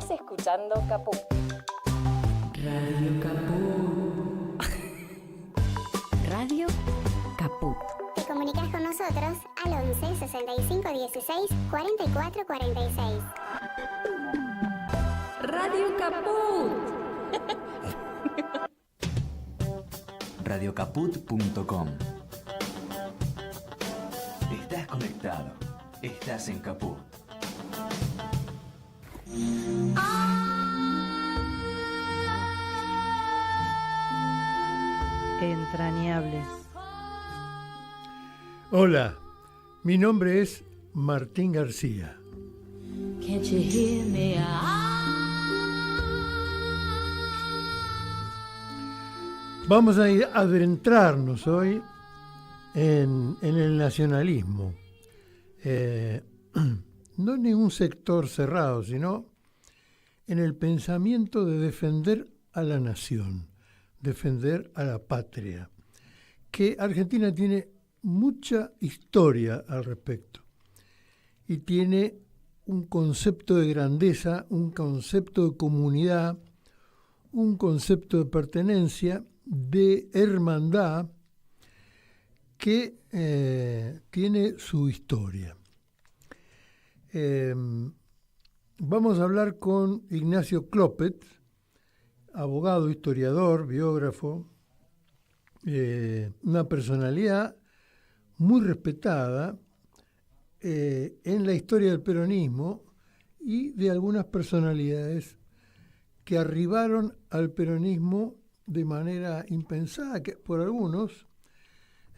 Estás escuchando Caput. Radio Caput. Radio Caput. Te comunicas con nosotros al 11 65 16 44 46. Radio Caput. Radiocaput.com. Estás conectado. Estás en Caput. Entrañables. Hola, mi nombre es Martín García. Can't you hear me? Vamos a adentrarnos hoy en el nacionalismo. No en ningún sector cerrado, sino en el pensamiento de defender a la nación, defender a la patria, que Argentina tiene mucha historia al respecto y tiene un concepto de grandeza, un concepto de comunidad, un concepto de pertenencia, de hermandad que tiene su historia. Vamos a hablar con Ignacio Clopet, abogado, historiador, biógrafo, una personalidad muy respetada en la historia del peronismo y de algunas personalidades que arribaron al peronismo de manera impensada que por algunos.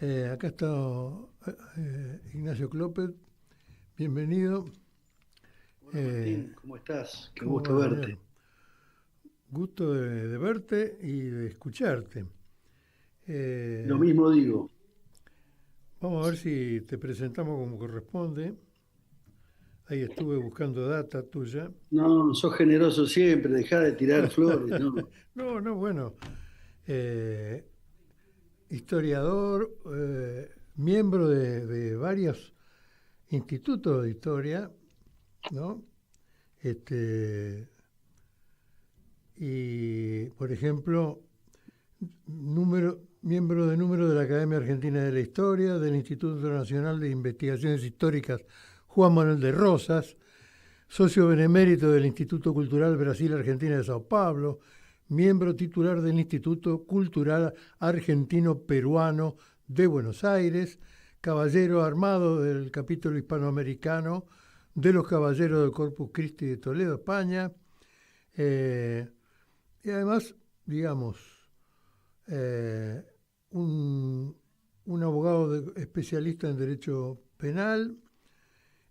Acá está Ignacio Clopet, bienvenido. Hola Martín, ¿cómo estás? Qué ¿Cómo gusto va, verte. Daniel? Gusto de verte y de escucharte. Lo mismo digo. Vamos a ver si te presentamos como corresponde. Ahí estuve buscando data tuya. No, sos generoso siempre, dejá de tirar flores, ¿no? No, bueno. Historiador, miembro de varios institutos de historia, ¿no? Y, por ejemplo, miembro de la Academia Argentina de la Historia, del Instituto Nacional de Investigaciones Históricas Juan Manuel de Rosas, socio benemérito del Instituto Cultural Brasil-Argentina de Sao Paulo, miembro titular del Instituto Cultural Argentino-Peruano de Buenos Aires, caballero armado del capítulo hispanoamericano de los Caballeros del Corpus Christi de Toledo, España, y además, digamos, un abogado especialista en Derecho Penal,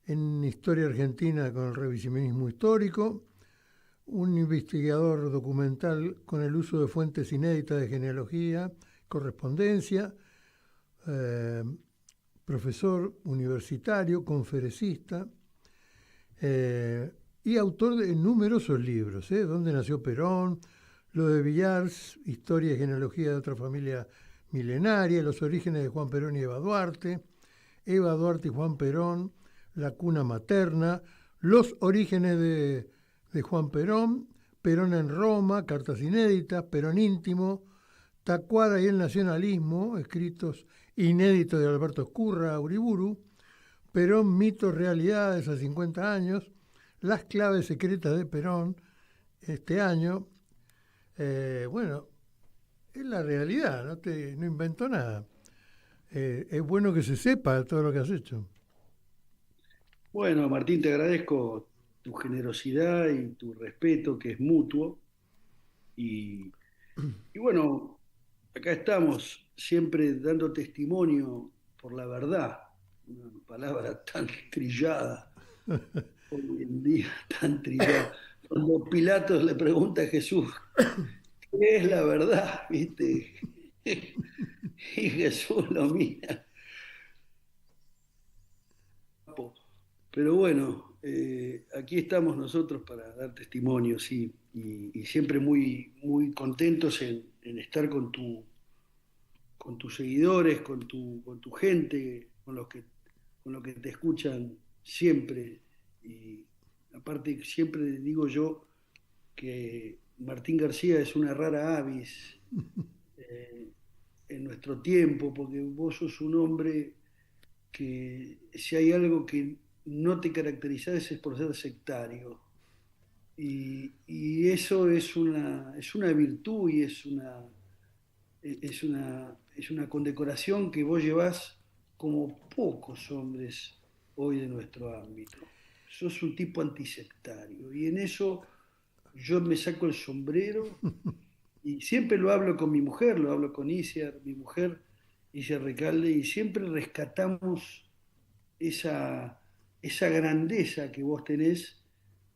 en Historia Argentina con el revisionismo histórico, un investigador documental con el uso de fuentes inéditas de genealogía, correspondencia, profesor universitario, conferencista, y autor de numerosos libros, ¿Dónde nació Perón?, Lo de Villars, Historia y genealogía de otra familia milenaria, Los orígenes de Juan Perón y Eva Duarte y Juan Perón, La cuna materna, Los orígenes de Juan Perón, Perón en Roma, Cartas inéditas, Perón íntimo, Tacuara y el nacionalismo, escritos inéditos de Alberto Escurra, Uriburu, Perón, mitos, realidades a 50 años, Las claves secretas de Perón, este año. Bueno, es la realidad, no invento nada. Es bueno que se sepa todo lo que has hecho. Bueno, Martín, te agradezco tu generosidad y tu respeto, que es mutuo. Y bueno, acá estamos, siempre dando testimonio por la verdad, una palabra tan trillada, hoy en día tan trillada. Cuando Pilatos le pregunta a Jesús, ¿qué es la verdad? ¿Viste? Y Jesús lo mira. Pero bueno, aquí estamos nosotros para dar testimonios y siempre muy, muy contentos en estar con tus seguidores, con tu gente, con los que te escuchan siempre. Y aparte, siempre digo yo que Martín García es una rara avis en nuestro tiempo, porque vos sos un hombre que si hay algo que no te caracteriza es por ser sectario. Y eso es una virtud y es una condecoración que vos llevás como pocos hombres hoy de nuestro ámbito. Sos un tipo antisectario y en eso yo me saco el sombrero y siempre lo hablo con mi mujer, lo hablo con Isiar, mi mujer, Isiar Recalde, y siempre rescatamos esa grandeza que vos tenés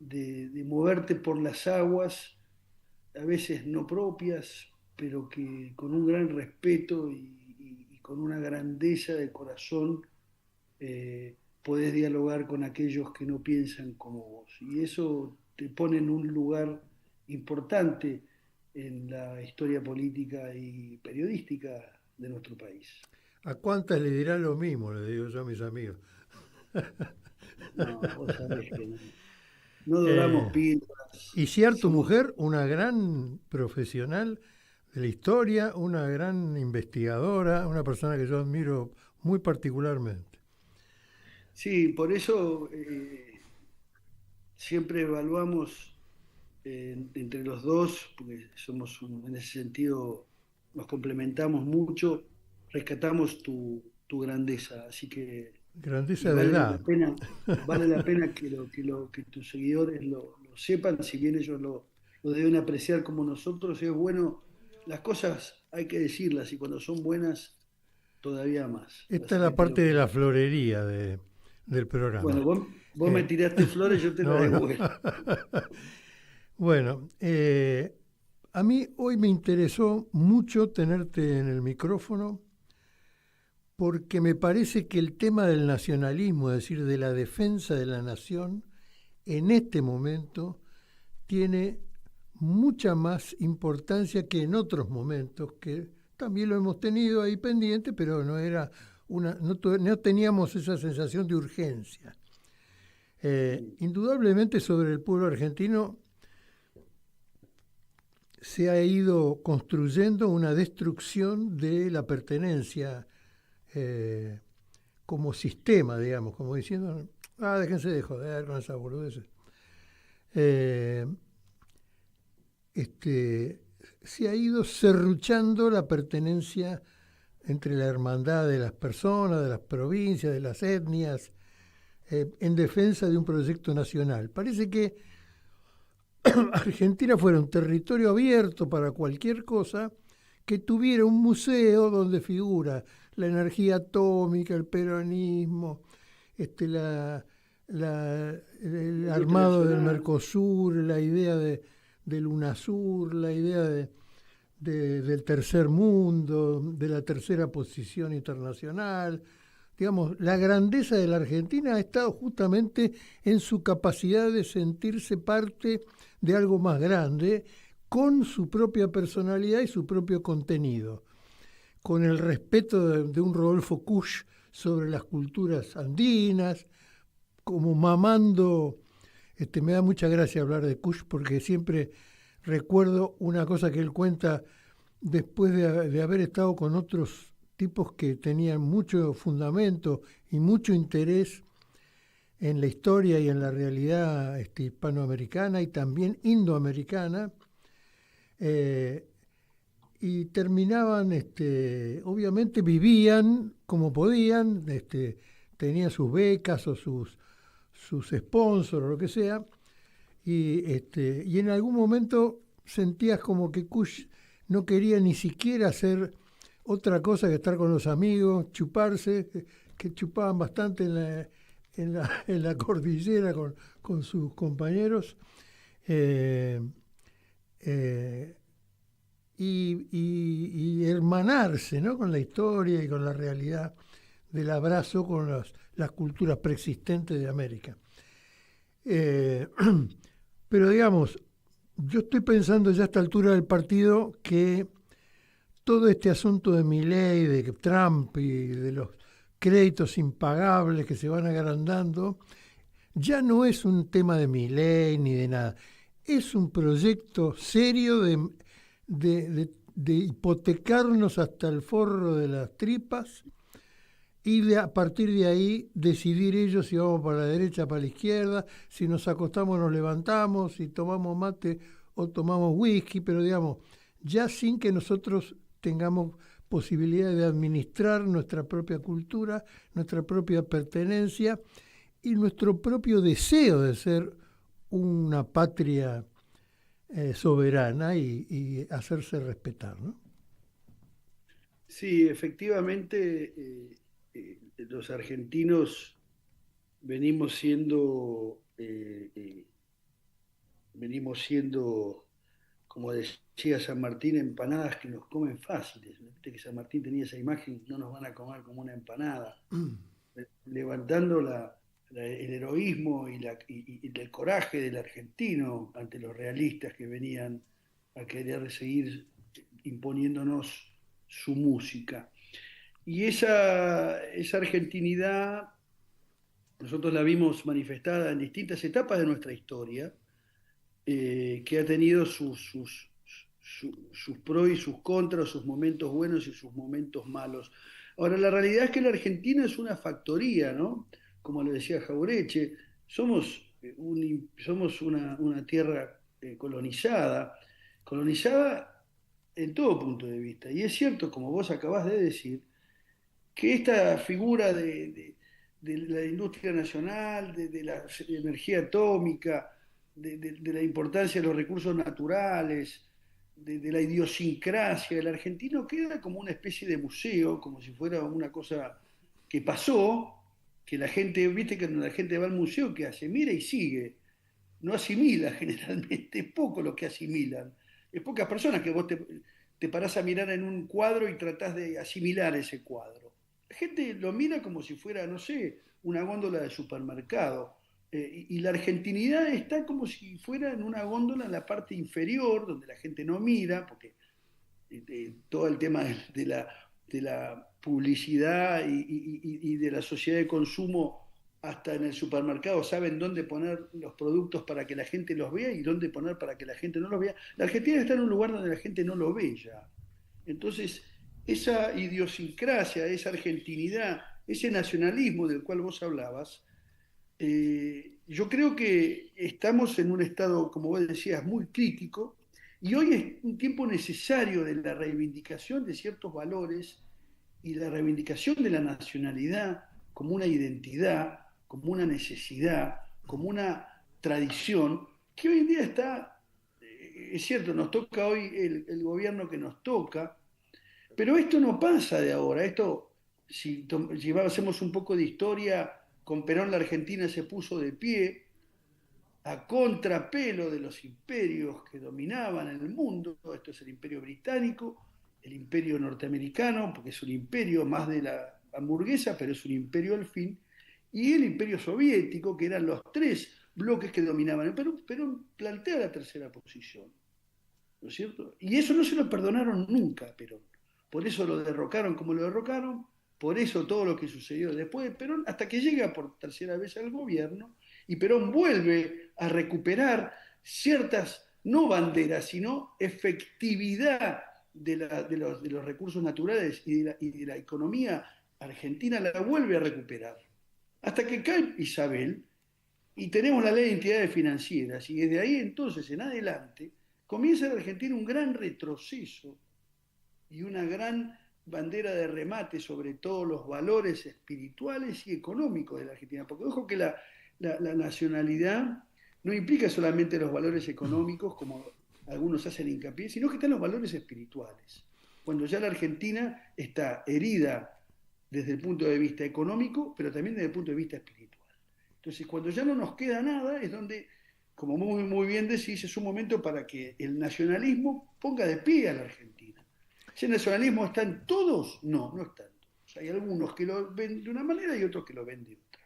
de moverte por las aguas, a veces no propias, pero que con un gran respeto y con una grandeza de corazón podés dialogar con aquellos que no piensan como vos. Y eso te pone en un lugar importante en la historia política y periodística de nuestro país. ¿A cuántas le dirá lo mismo? Le digo yo a mis amigos. No, vos sabés que no doramos píldoras. Y Ciar, tu Somos- mujer, una gran profesional de la historia, una gran investigadora, una persona que yo admiro muy particularmente. Sí, por eso siempre evaluamos entre los dos, porque en ese sentido nos complementamos mucho, rescatamos tu grandeza, así que y Grandeza de edad. vale la pena que tus seguidores lo sepan, si bien ellos lo deben apreciar como nosotros, es bueno, las cosas hay que decirlas y cuando son buenas, todavía más. Esta Así es que la parte de la florería del programa. bueno, vos me Eh, tiraste flores, yo te las no, no. devuelvo. Bueno, a mí hoy me interesó mucho tenerte en el micrófono porque me parece que el tema del nacionalismo, es decir, de la defensa de la nación, en este momento tiene mucha más importancia que en otros momentos, que también lo hemos tenido ahí pendiente, pero no era no teníamos esa sensación de urgencia. Indudablemente sobre el pueblo argentino se ha ido construyendo una destrucción de la pertenencia como sistema, digamos, como diciendo, déjense de joder con esas boludeces. Se ha ido serruchando la pertenencia entre la hermandad de las personas, de las provincias, de las etnias, en defensa de un proyecto nacional. Parece que Argentina fuera un territorio abierto para cualquier cosa que tuviera un museo donde figura la energía atómica, el peronismo, el armado del Mercosur, la idea del UNASUR, la idea del tercer mundo, de la tercera posición internacional. Digamos, la grandeza de la Argentina ha estado justamente en su capacidad de sentirse parte de algo más grande, con su propia personalidad y su propio contenido, con el respeto de un Rodolfo Kusch sobre las culturas andinas, como mamando. Me da mucha gracia hablar de Kusch porque siempre recuerdo una cosa que él cuenta después de haber estado con otros tipos que tenían mucho fundamento y mucho interés en la historia y en la realidad hispanoamericana y también indoamericana, y terminaban, obviamente vivían como podían, tenían sus becas o sus sponsors o lo que sea, y en algún momento sentías como que Kusch no quería ni siquiera hacer otra cosa que estar con los amigos, chuparse, que chupaban bastante en la cordillera con sus compañeros, y hermanarse, ¿no?, con la historia y con la realidad del abrazo con las culturas preexistentes de América. Pero digamos, yo estoy pensando ya a esta altura del partido que todo este asunto de Milei, de Trump y de los créditos impagables que se van agrandando, ya no es un tema de Milei ni de nada. es un proyecto serio de hipotecarnos hasta el forro de las tripas y a partir de ahí decidir ellos si vamos para la derecha, para la izquierda, si nos acostamos, nos levantamos, si tomamos mate o tomamos whisky, pero digamos, ya sin que nosotros tengamos posibilidad de administrar nuestra propia cultura, nuestra propia pertenencia y nuestro propio deseo de ser una patria soberana y hacerse respetar, ¿no? Sí, efectivamente, los argentinos venimos siendo, como decía San Martín, empanadas que nos comen fáciles. Viste que San Martín tenía esa imagen, no nos van a comer como una empanada. Levantando el heroísmo y el coraje del argentino ante los realistas que venían a querer seguir imponiéndonos su música. Y esa argentinidad nosotros la vimos manifestada en distintas etapas de nuestra historia, que ha tenido sus pros y sus contras, sus momentos buenos y sus momentos malos. Ahora, la realidad es que la Argentina es una factoría, ¿no? Como lo decía Jauretche, somos una tierra colonizada en todo punto de vista. Y es cierto, como vos acabás de decir, que esta figura de la industria nacional, de la energía atómica, de la importancia de los recursos naturales, de la idiosincrasia del argentino, queda como una especie de museo, como si fuera una cosa que pasó, que la gente, viste que cuando la gente va al museo, ¿qué hace? Mira y sigue, no asimila generalmente, es poco lo que asimilan, es pocas personas que vos te parás a mirar en un cuadro y tratás de asimilar ese cuadro. La gente lo mira como si fuera, no sé, una góndola de supermercado. Y la argentinidad está como si fuera en una góndola en la parte inferior, donde la gente no mira, porque todo el tema de la publicidad y de la sociedad de consumo, hasta en el supermercado saben dónde poner los productos para que la gente los vea y dónde poner para que la gente no los vea. La Argentina está en un lugar donde la gente no lo ve ya. Entonces, esa idiosincrasia, esa argentinidad, ese nacionalismo del cual vos hablabas, yo creo que estamos en un estado, como vos decías, muy crítico, y hoy es un tiempo necesario de la reivindicación de ciertos valores y la reivindicación de la nacionalidad como una identidad, como una necesidad, como una tradición, que hoy en día está, es cierto, nos toca hoy el gobierno que nos toca, pero esto no pasa de ahora. Esto, si hacemos un poco de historia, con Perón la Argentina se puso de pie a contrapelo de los imperios que dominaban en el mundo. Esto es el imperio británico, el imperio norteamericano, porque es un imperio más de la hamburguesa, pero es un imperio al fin, y el imperio soviético, que eran los tres bloques que dominaban. Perón plantea la tercera posición, ¿no es cierto? Y eso no se lo perdonaron nunca a Perón. Por eso lo derrocaron como lo derrocaron, por eso todo lo que sucedió después de Perón, hasta que llega por tercera vez al gobierno, y Perón vuelve a recuperar ciertas, no banderas, sino efectividad de los recursos naturales y de la economía argentina, la vuelve a recuperar. Hasta que cae Isabel y tenemos la ley de entidades financieras, y desde ahí entonces en adelante comienza en Argentina un gran retroceso y una gran bandera de remate sobre todos los valores espirituales y económicos de la Argentina. Porque ojo que la nacionalidad no implica solamente los valores económicos, como algunos hacen hincapié, sino que están los valores espirituales. Cuando ya la Argentina está herida desde el punto de vista económico, pero también desde el punto de vista espiritual. Entonces, cuando ya no nos queda nada, es donde, como muy, muy bien decís, es un momento para que el nacionalismo ponga de pie a la Argentina. ¿Ese nacionalismo está en todos? No, no está en todos. Hay algunos que lo ven de una manera y otros que lo ven de otra.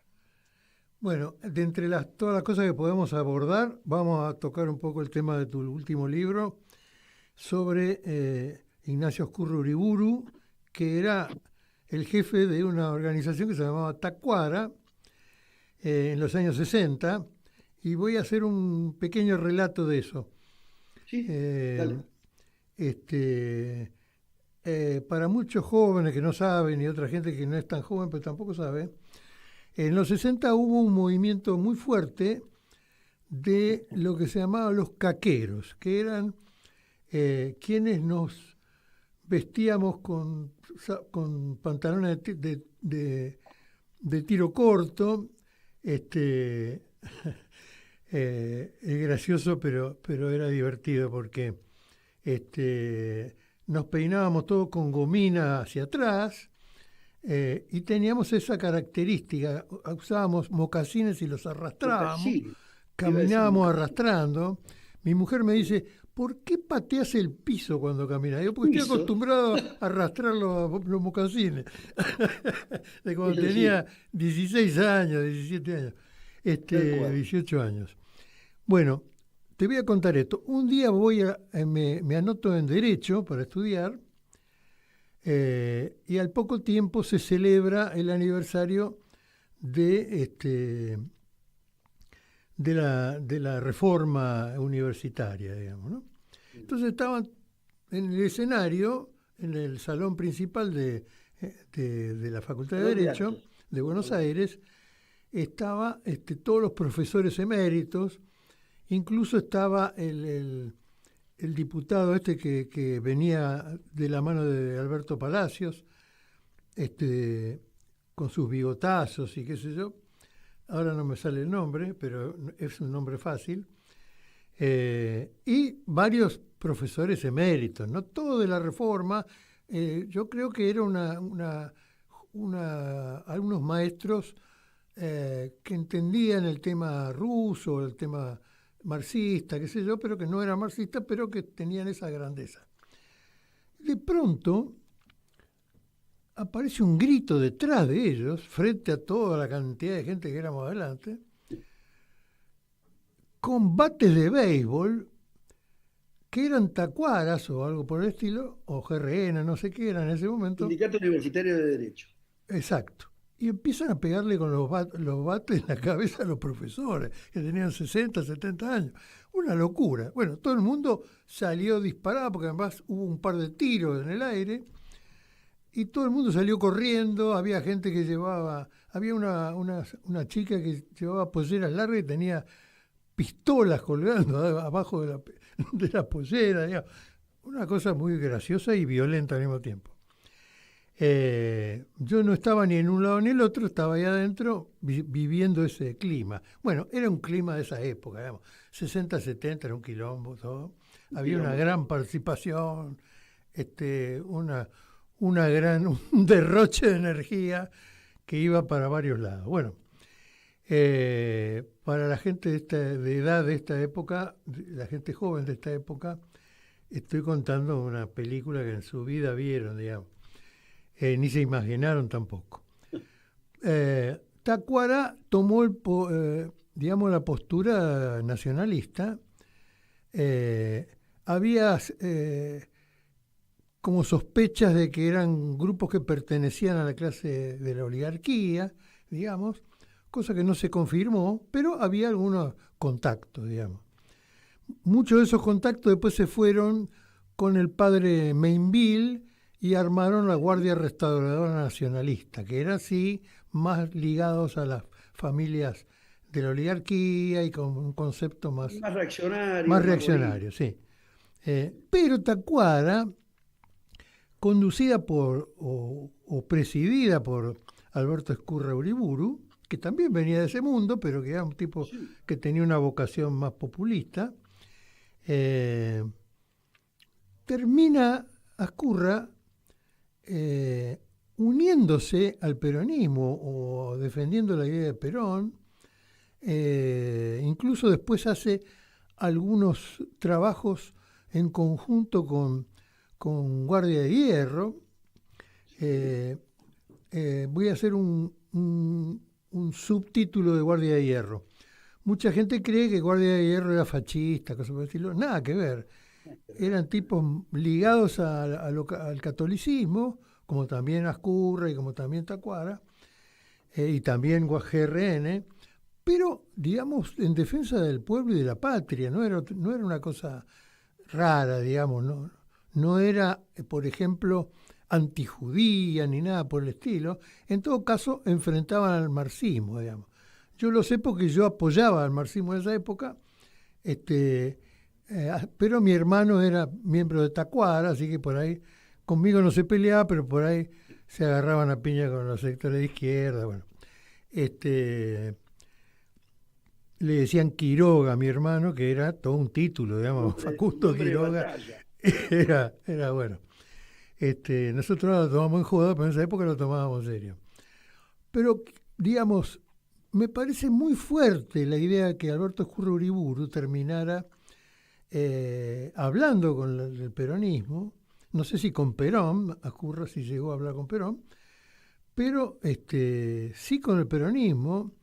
Bueno, de entre todas las cosas que podemos abordar, vamos a tocar un poco el tema de tu último libro sobre Ignacio Oscurro Uriburu, que era el jefe de una organización que se llamaba Tacuara en los años 60, y voy a hacer un pequeño relato de eso. Sí, Eh, dale. para muchos jóvenes que no saben y otra gente que no es tan joven pero tampoco sabe, en los 60 hubo un movimiento muy fuerte de lo que se llamaban los caqueros, que eran quienes nos vestíamos con pantalones de tiro corto. Es gracioso, pero era divertido porque nos peinábamos todos con gomina hacia atrás y teníamos esa característica. Usábamos mocasines y los arrastrábamos, Mocasín. caminábamos Iba a decir arrastrando. Mi mujer me dice, ¿por qué pateas el piso cuando caminas? Yo, porque estoy ¿Piso? acostumbrado a arrastrar los mocasines. De cuando Sí, sí. tenía 16 años, 17 años, Tal cual. 18 años. Bueno, te voy a contar esto. Un día me anoto en Derecho para estudiar y al poco tiempo se celebra el aniversario de la reforma universitaria, digamos, ¿no? Entonces estaban en el escenario, en el salón principal de la Facultad de Salón de Derecho actos. de Buenos Aires, estaba todos los profesores eméritos, incluso estaba el diputado que venía de la mano de Alberto Palacios, con sus bigotazos y qué sé yo. Ahora no me sale el nombre, pero es un nombre fácil. Y varios profesores eméritos, no todo de la Reforma. Yo creo que era algunos maestros que entendían el tema ruso, el tema marxista, qué sé yo, pero que no eran marxistas, pero que tenían esa grandeza. De pronto aparece un grito detrás de ellos, frente a toda la cantidad de gente que éramos adelante, con bates de béisbol, que eran tacuaras o algo por el estilo, o GRN, no sé qué era en ese momento. Sindicato Universitario de Derecho. Exacto. Y empiezan a pegarle con los bates en la cabeza a los profesores, que tenían 60, 70 años. Una locura. Bueno, todo el mundo salió disparado, porque además hubo un par de tiros en el aire, y todo el mundo salió corriendo. Había gente que había una chica que llevaba polleras largas y tenía pistolas colgando abajo de la pollera, digamos. Una cosa muy graciosa y violenta al mismo tiempo. Yo no estaba ni en un lado ni en el otro, estaba ahí adentro viviendo ese clima. Bueno, era un clima de esa época, digamos. 60, 70, era un quilombo, todo. Había una gran participación, un derroche de energía que iba para varios lados. Bueno, para la gente de edad de esta época, la gente joven de esta época, estoy contando una película que en su vida vieron, digamos. Ni se imaginaron tampoco. Tacuara tomó la postura nacionalista. Había como sospechas de que eran grupos que pertenecían a la clase de la oligarquía, digamos, cosa que no se confirmó, pero había algunos contactos, digamos. Muchos de esos contactos después se fueron con el padre Mainville y armaron la Guardia Restauradora Nacionalista, que era así más ligados a las familias de la oligarquía y con un concepto más reaccionario. Más reaccionario, sí. Pero Tacuara, conducida o presidida por Alberto Ezcurra Uriburu, que también venía de ese mundo, pero que era un tipo que tenía una vocación más populista, termina Ezcurra uniéndose al peronismo o defendiendo la idea de Perón. Incluso después hace algunos trabajos en conjunto con Guardia de Hierro. Voy a hacer un subtítulo de Guardia de Hierro. Mucha gente cree que Guardia de Hierro era fascista, cosas por el estilo. Nada que ver. Eran tipos ligados al catolicismo, como también Ezcurra y como también Tacuara, y también GRN, pero, digamos, en defensa del pueblo y de la patria, no era una cosa rara, digamos, no era, por ejemplo, antijudía ni nada por el estilo. En todo caso, enfrentaban al marxismo, digamos. Yo lo sé porque yo apoyaba al marxismo en esa época, pero mi hermano era miembro de Tacuara, así que por ahí conmigo no se peleaba, pero por ahí se agarraban a piña con los sectores de izquierda. Bueno, le decían Quiroga a mi hermano, que era todo un título, digamos, Facundo Nombre de Quiroga. batalla. Era bueno. Nosotros lo tomamos en joda, pero en esa época lo tomábamos en serio. Pero, digamos, me parece muy fuerte la idea de que Alberto Escurra Uriburu terminara hablando con el peronismo, no sé si con Perón, Escurra sí llegó a hablar con Perón, pero sí con el peronismo.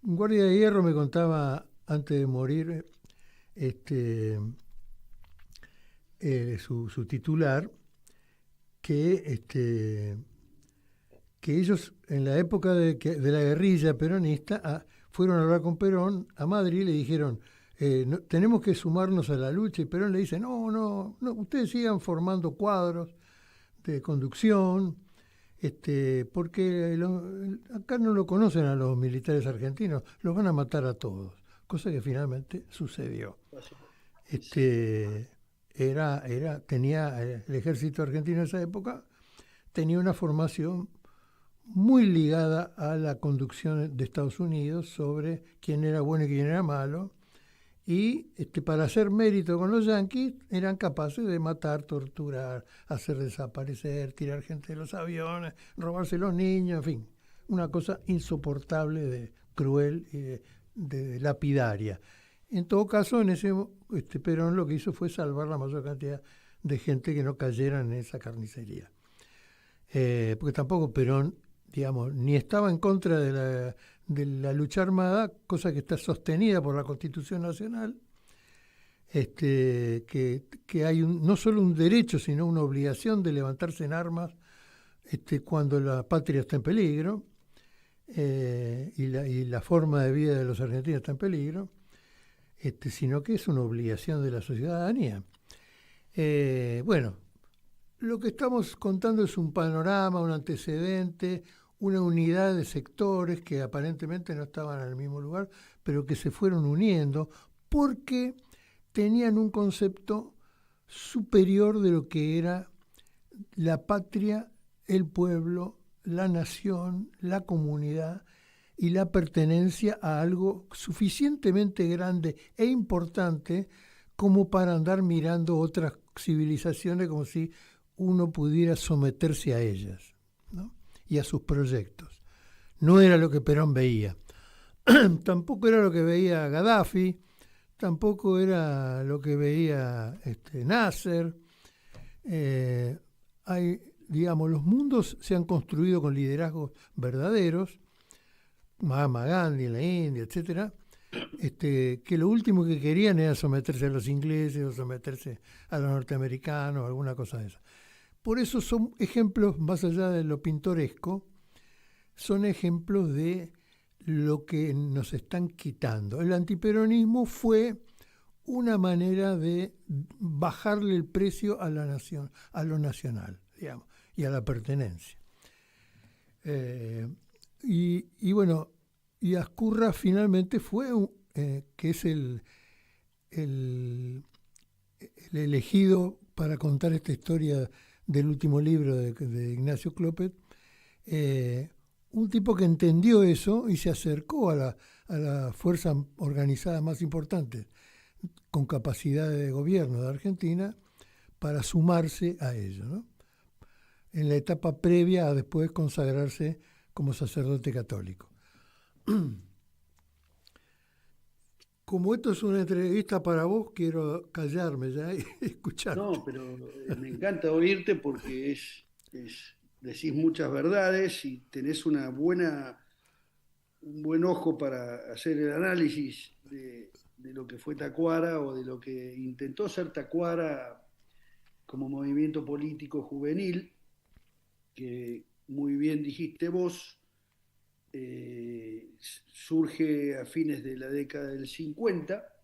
Un guardia de hierro me contaba antes de morir su titular que ellos en la época de la guerrilla peronista fueron a hablar con Perón a Madrid y le dijeron tenemos que sumarnos a la lucha, y Perón le dice no, ustedes sigan formando cuadros de conducción, porque acá no lo conocen a los militares argentinos, los van a matar a todos, cosa que finalmente sucedió. Tenía el ejército argentino en esa época, tenía una formación muy ligada a la conducción de Estados Unidos sobre quién era bueno y quién era malo, y para hacer mérito con los yanquis eran capaces de matar, torturar, hacer desaparecer, tirar gente de los aviones, robarse los niños, en fin, una cosa insoportable, cruel y de lapidaria. En todo caso, en ese Perón lo que hizo fue salvar la mayor cantidad de gente que no cayera en esa carnicería. Porque tampoco Perón, digamos, ni estaba en contra de la lucha armada, cosa que está sostenida por la Constitución Nacional, que hay no solo un derecho, sino una obligación de levantarse en armas cuando la patria está en peligro, y la forma de vida de los argentinos está en peligro, sino que es una obligación de la ciudadanía. Bueno, lo que estamos contando es un panorama, un antecedente, una unidad de sectores que aparentemente no estaban en el mismo lugar, pero que se fueron uniendo porque tenían un concepto superior de lo que era la patria, el pueblo, la nación, la comunidad y la pertenencia a algo suficientemente grande e importante como para andar mirando otras civilizaciones como si uno pudiera someterse a ellas, ¿no? Y a sus proyectos. No era lo que Perón veía. Tampoco era lo que veía Gaddafi, tampoco era lo que veía Nasser. Digamos, los mundos se han construido con liderazgos verdaderos, Mahatma Gandhi en la India, etcétera, que lo último que querían era someterse a los ingleses o someterse a los norteamericanos, alguna cosa de esa. Por eso son ejemplos, más allá de lo pintoresco, son ejemplos de lo que nos están quitando. El antiperonismo fue una manera de bajarle el precio a la nación, a lo nacional, digamos, y a la pertenencia. Y bueno, y Ezcurra finalmente fue, que es el elegido para contar esta historia del último libro de Ignacio Clopet, un tipo que entendió eso y se acercó a la fuerza organizada más importante con capacidad de gobierno de Argentina para sumarse a ello, ¿no? En la etapa previa a después consagrarse como sacerdote católico. Como esto es una entrevista para vos, quiero callarme ya y escucharte. No, pero me encanta oírte porque decís muchas verdades y tenés un buen ojo para hacer el análisis de lo que fue Tacuara o de lo que intentó ser Tacuara como movimiento político juvenil, que muy bien dijiste vos, surge a fines de la década del 50,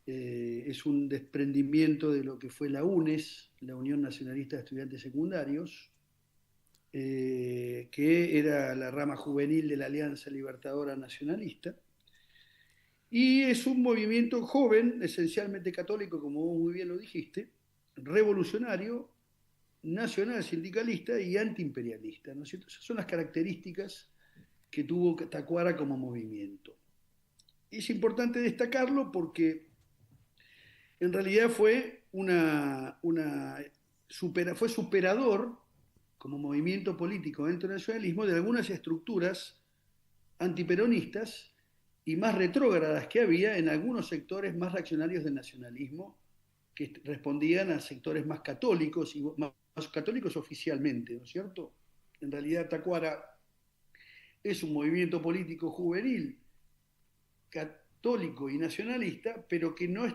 es un desprendimiento de lo que fue la UNES, la Unión Nacionalista de Estudiantes Secundarios, que era la rama juvenil de la Alianza Libertadora Nacionalista, y es un movimiento joven, esencialmente católico, como vos muy bien lo dijiste, revolucionario, nacional sindicalista y antiimperialista, ¿no es cierto? Esas son las características que tuvo Tacuara como movimiento. Es importante destacarlo porque en realidad fue fue superador como movimiento político dentro del nacionalismo de algunas estructuras antiperonistas y más retrógradas que había en algunos sectores más reaccionarios del nacionalismo, que respondían a sectores más católicos y más católicos oficialmente, ¿no es cierto? En realidad Tacuara es un movimiento político juvenil, católico y nacionalista, pero que no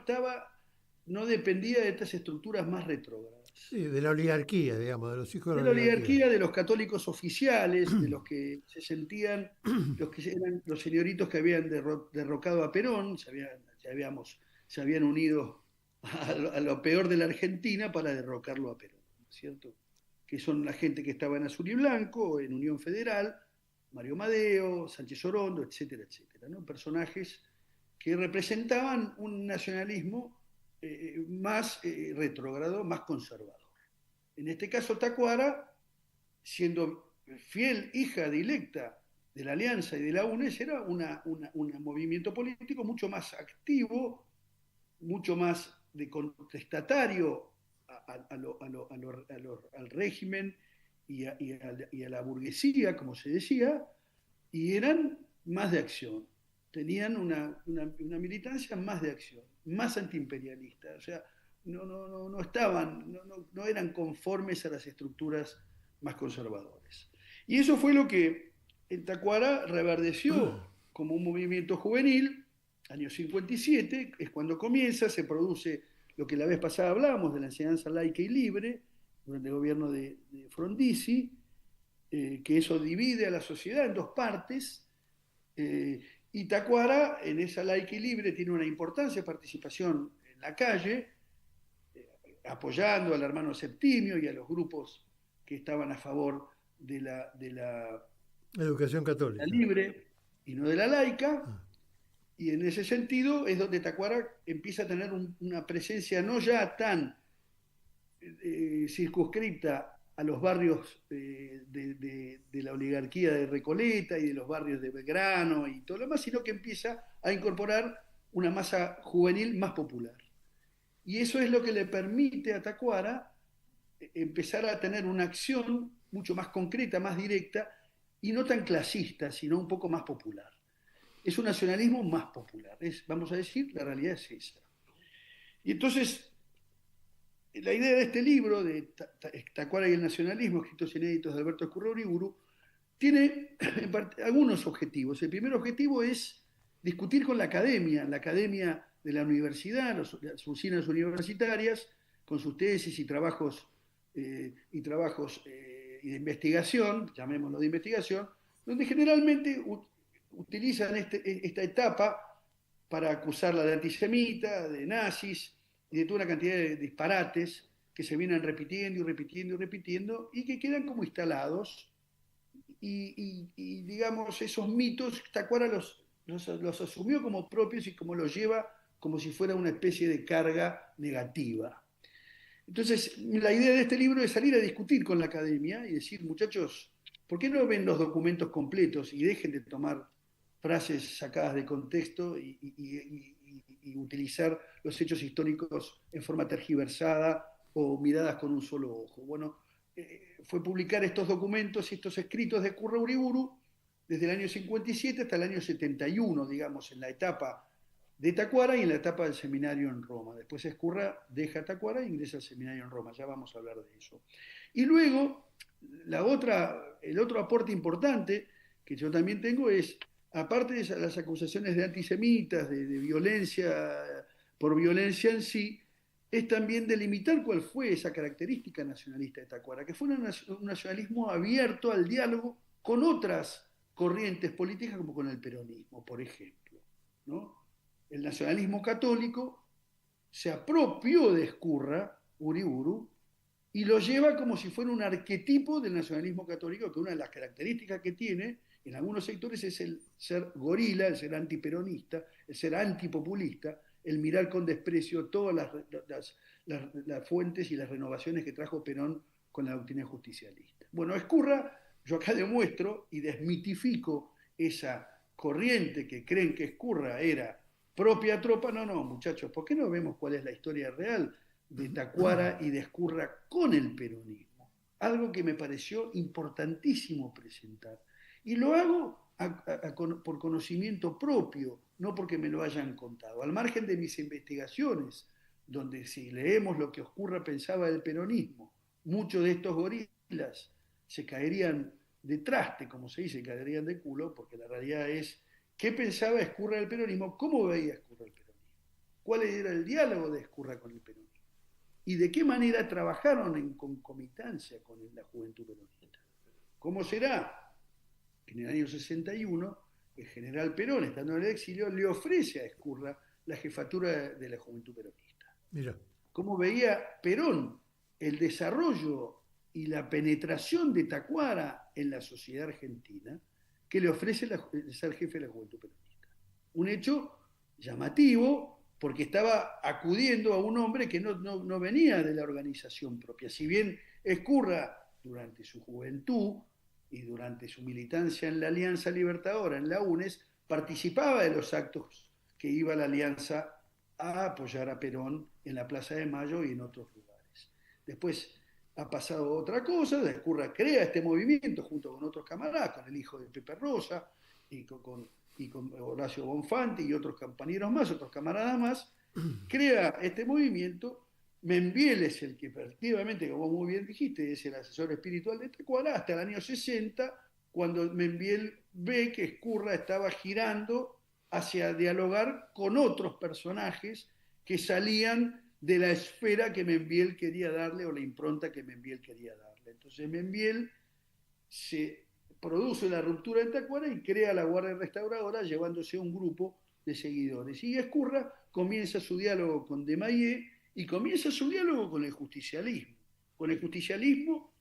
dependía de estas estructuras más retrógradas. Sí, de la oligarquía, digamos, de los hijos De de la la oligarquía. oligarquía, de los católicos oficiales, de los que se sentían, los que eran los señoritos que habían derrocado a Perón, se habían unido a lo peor de la Argentina para derrocarlo a Perón, ¿no es cierto? Que son la gente que estaba en Azul y Blanco, en Unión Federal, Mario Madeo, Sánchez Orondo, etcétera, etcétera, ¿no? Personajes que representaban un nacionalismo más retrógrado, más conservador. En este caso, Tacuara, siendo fiel hija directa de la Alianza y de la UNES, era un movimiento político mucho más activo, mucho más de contestatario al régimen y a la burguesía, como se decía, y eran más de acción. Tenían una militancia más de acción, más antiimperialista. O sea, no eran conformes a las estructuras más conservadoras. Y eso fue lo que en Tacuara reverdeció como un movimiento juvenil, año 57, es cuando comienza, se produce lo que la vez pasada hablábamos de la enseñanza laica y libre, durante el gobierno de Frondizi, que eso divide a la sociedad en dos partes, y Tacuara, en esa laica y libre, tiene una importante participación en la calle, apoyando al hermano Septimio y a los grupos que estaban a favor de la Educación católica. libre y no de la laica, y en ese sentido es donde Tacuara empieza a tener una presencia no ya tan circunscripta a los barrios de la oligarquía de Recoleta y de los barrios de Belgrano y todo lo demás, sino que empieza a incorporar una masa juvenil más popular. Y eso es lo que le permite a Tacuara empezar a tener una acción mucho más concreta, más directa, y no tan clasista, sino un poco más popular. Es un nacionalismo más popular. Vamos a decir, la realidad es esa. Y entonces, la idea de este libro, de Tacuara y el nacionalismo, escritos inéditos de Alberto Escurra Uriburu, tiene algunos objetivos. El primer objetivo es discutir con la academia de la universidad, las usinas universitarias, con sus tesis y trabajos de investigación, llamémoslo de investigación, donde generalmente utilizan esta etapa para acusarla de antisemita, de nazis y de toda una cantidad de disparates que se vienen repitiendo y repitiendo y repitiendo y que quedan como instalados. Y digamos, esos mitos, Tacuara los asumió como propios y como los lleva como si fuera una especie de carga negativa. Entonces, la idea de este libro es salir a discutir con la academia y decir, muchachos, ¿por qué no ven los documentos completos y dejen de tomar frases sacadas de contexto y utilizar los hechos históricos en forma tergiversada o miradas con un solo ojo? Bueno, fue publicar estos documentos y estos escritos de Escurra Uriburu desde el año 57 hasta el año 71, digamos, en la etapa de Tacuara y en la etapa del seminario en Roma. Después Escurra deja Tacuara e ingresa al seminario en Roma, ya vamos a hablar de eso. Y luego, el otro aporte importante que yo también tengo es, aparte de las acusaciones de antisemitas, de violencia, por violencia en sí, es también delimitar cuál fue esa característica nacionalista de Tacuara, que fue un nacionalismo abierto al diálogo con otras corrientes políticas como con el peronismo, por ejemplo, ¿no? El nacionalismo católico se apropió de Ezcurra, Uriburu, y lo lleva como si fuera un arquetipo del nacionalismo católico, que una de las características que tiene en algunos sectores es el ser gorila, el ser antiperonista, el ser antipopulista, el mirar con desprecio todas las fuentes y las renovaciones que trajo Perón con la doctrina justicialista. Bueno, Ezcurra, yo acá demuestro y desmitifico esa corriente que creen que Ezcurra era propia tropa. No, muchachos, ¿por qué no vemos cuál es la historia real de Tacuara y de Ezcurra con el peronismo? Algo que me pareció importantísimo presentar. Y lo hago por conocimiento propio, no porque me lo hayan contado. Al margen de mis investigaciones, donde si leemos lo que Ezcurra pensaba del peronismo, muchos de estos gorilas se caerían de traste, como se dice, caerían de culo, porque la realidad es qué pensaba Ezcurra del peronismo, cómo veía Ezcurra el peronismo, cuál era el diálogo de Ezcurra con el peronismo, y de qué manera trabajaron en concomitancia con la juventud peronista. ¿Cómo será? En el año 61, el general Perón, estando en el exilio, le ofrece a Ezcurra la jefatura de la juventud peronista. Mira. ¿Cómo veía Perón el desarrollo y la penetración de Tacuara en la sociedad argentina, que le ofrece ser jefe de la juventud peronista? Un hecho llamativo, porque estaba acudiendo a un hombre que no venía de la organización propia. Si bien Ezcurra, durante su juventud y durante su militancia en la Alianza Libertadora, en la UNES, participaba de los actos que iba la Alianza a apoyar a Perón en la Plaza de Mayo y en otros lugares. Después ha pasado otra cosa, Ezcurra crea este movimiento junto con otros camaradas, con el hijo de Pepe Rosa y con Horacio Bonfanti y otros compañeros más, otros camaradas más, crea este movimiento. Membiel es el que efectivamente, como muy bien dijiste, es el asesor espiritual de Tacuara hasta el año 60, cuando Membiel ve que Ezcurra estaba girando hacia dialogar con otros personajes que salían de la esfera que Membiel quería darle, o la impronta que Membiel quería darle. Entonces Membiel se produce la ruptura en Tacuara y crea la Guardia Restauradora, llevándose a un grupo de seguidores. Y Ezcurra comienza su diálogo con Desmayes y comienza su diálogo con el justicialismo. Con el justicialismo,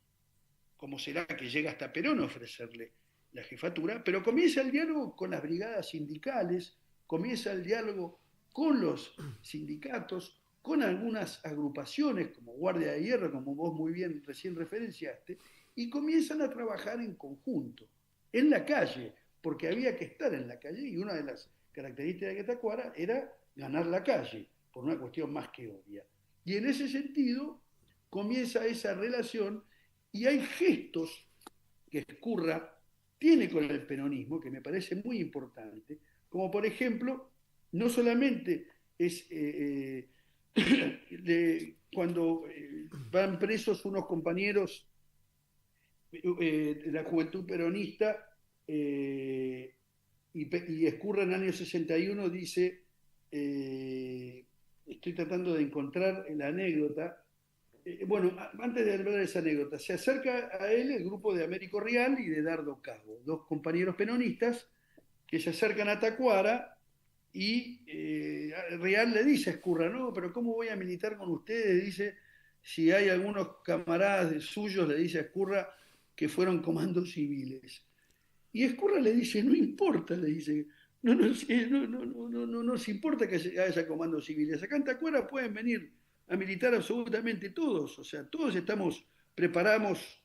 como será que llega hasta Perón a ofrecerle la jefatura, pero comienza el diálogo con las brigadas sindicales, comienza el diálogo con los sindicatos, con algunas agrupaciones como Guardia de Hierro, como vos muy bien recién referenciaste, y comienzan a trabajar en conjunto, en la calle, porque había que estar en la calle, y una de las características de Tacuara era ganar la calle, por una cuestión más que obvia. Y en ese sentido comienza esa relación, y hay gestos que Ezcurra tiene con el peronismo que me parece muy importante, como por ejemplo, no solamente es cuando van presos unos compañeros de la juventud peronista, y Ezcurra en el año 61 dice, estoy tratando de encontrar la anécdota, bueno, antes de hablar de esa anécdota, se acerca a él el grupo de Américo Rial y de Dardo Cabo, dos compañeros peronistas que se acercan a Tacuara, y Rial le dice a Ezcurra, no, pero ¿cómo voy a militar con ustedes? Dice, si hay algunos camaradas suyos, le dice a Ezcurra, que fueron comandos civiles. Y Ezcurra le dice, no importa, le dice, no nos importa que haya comandos civiles. Acá en Tacuara pueden venir a militar absolutamente todos, o sea, todos estamos preparados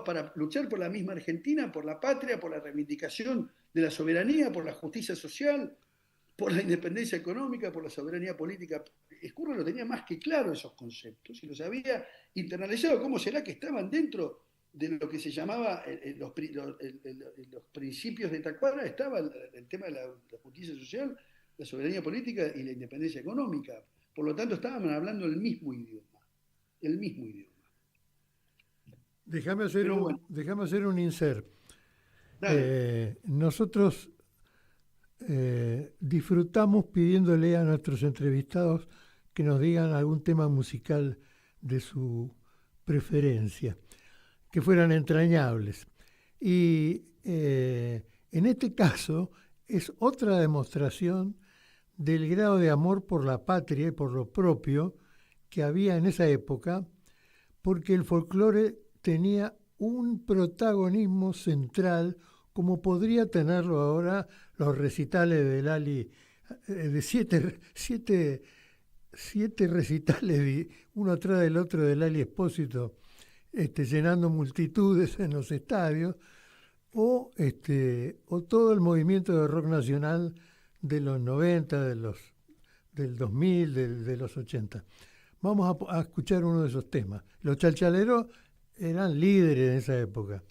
para luchar por la misma Argentina, por la patria, por la reivindicación de la soberanía, por la justicia social, por la independencia económica, por la soberanía política. Ezcurra lo tenía más que claro esos conceptos y los había internalizado. ¿Cómo será que estaban dentro de lo que se llamaba los principios de Tacuara? Estaba el tema de la justicia social, la soberanía política y la independencia económica. Por lo tanto, estaban hablando el mismo idioma. El mismo idioma. Déjame hacer un insert. Nosotros disfrutamos pidiéndole a nuestros entrevistados que nos digan algún tema musical de su preferencia, que fueran entrañables. Y en este caso es otra demostración del grado de amor por la patria y por lo propio que había en esa época, porque el folclore tenía un protagonismo central como podría tenerlo ahora los recitales de Lali, de siete recitales, uno atrás del otro de Lali Espósito, llenando multitudes en los estadios, o todo el movimiento de rock nacional de los 90, del 2000, de los 80. Vamos a escuchar uno de esos temas. Los Chalchaleros eran líderes en esa época,